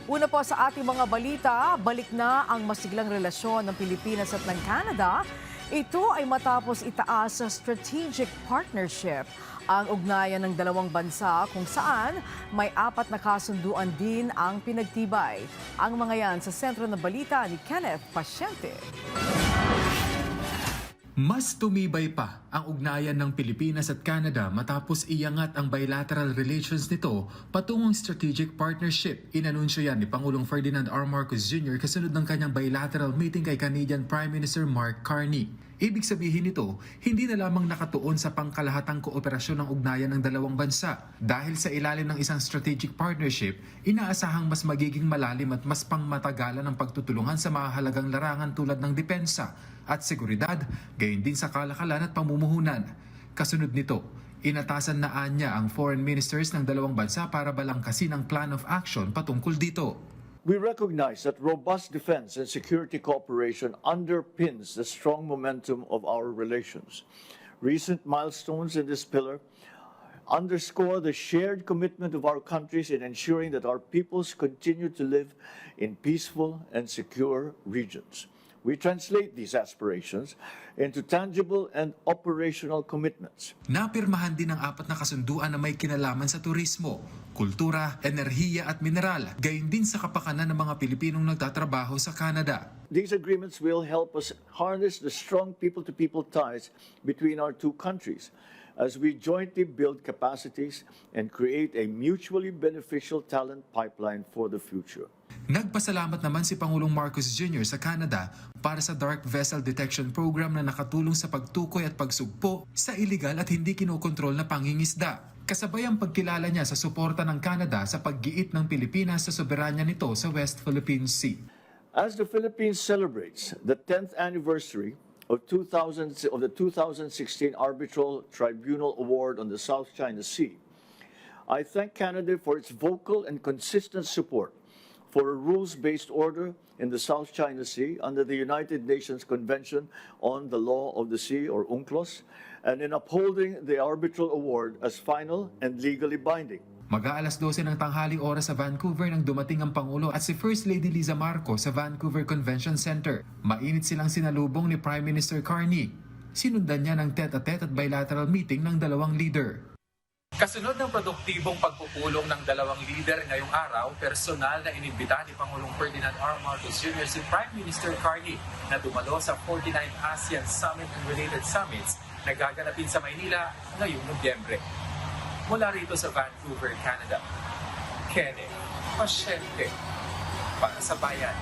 Una po sa ating mga balita, balik na ang masiglang relasyon ng Pilipinas at ng Canada. Ito ay matapos itaas sa strategic partnership ang ugnayan ng dalawang bansa kung saan may 4 na kasunduan din ang pinagtibay. Ang mga yan sa sentro ng balita ni Kenneth Pasyente. Mas tumibay pa ang ugnayan ng Pilipinas at Canada matapos iangat ang bilateral relations nito patungong strategic partnership. Inanunsyo yan ni Pangulong Ferdinand R. Marcos Jr. kasunod ng kanyang bilateral meeting kay Canadian Prime Minister Mark Carney. Ibig sabihin nito, hindi na lamang nakatuon sa pangkalahatang kooperasyon ng ugnayan ng dalawang bansa. Dahil sa ilalim ng isang strategic partnership, inaasahang mas magiging malalim at mas pangmatagalan ang pagtutulungan sa mahalagang larangan tulad ng depensa at seguridad, gayon din sa kalakalan at pamumuhunan. Kasunod nito, inatasan na anya ang foreign ministers ng dalawang bansa para balangkasin ang plan of action patungkol dito. We recognize that robust defense and security cooperation underpins the strong momentum of our relations. Recent milestones in this pillar underscore the shared commitment of our countries in ensuring that our peoples continue to live in peaceful and secure regions. We translate these aspirations into tangible and operational commitments. Napirmahan din ang 4 na kasunduan na may kinalaman sa turismo, kultura, enerhiya at mineral, gayon din sa kapakanan ng mga Pilipinong nagtatrabaho sa Canada. These agreements will help us harness the strong people-to-people ties between our two countries as we jointly build capacities and create a mutually beneficial talent pipeline for the future. Nagpasalamat naman si Pangulong Marcos Jr. sa Canada para sa Dark Vessel Detection Program na nakatulong sa pagtukoy at pagsugpo sa iligal at hindi kinokontrol na pangingisda. Kasabay ang pagkilala niya sa suporta ng Canada sa paggiit ng Pilipinas sa soberanya nito sa West Philippine Sea. As the Philippines celebrates the 10th anniversary of the 2016 Arbitral Tribunal Award on the South China Sea, I thank Canada for its vocal and consistent support for a rules-based order in the South China Sea under the United Nations Convention on the Law of the Sea, or UNCLOS, and in upholding the arbitral award as final and legally binding. Mag-aalas 12 ng tanghaling oras sa Vancouver nang dumating ang Pangulo at si First Lady Liza Marcos sa Vancouver Convention Center. Mainit silang sinalubong ni Prime Minister Carney. Sinundan niya ng tete-a-tete at bilateral meeting ng dalawang leader. Kasunod ng produktibong pagpupulong ng dalawang leader ngayong araw, personal na inimbita ni Pangulong Ferdinand R. Marcos Jr. si Prime Minister Carney na dumalo sa 49th ASEAN Summit and related summits na gaganapin sa Maynila ngayong Nobyembre. Mula rito sa Vancouver, Canada, Kenneth Pasyente para sa Bayan.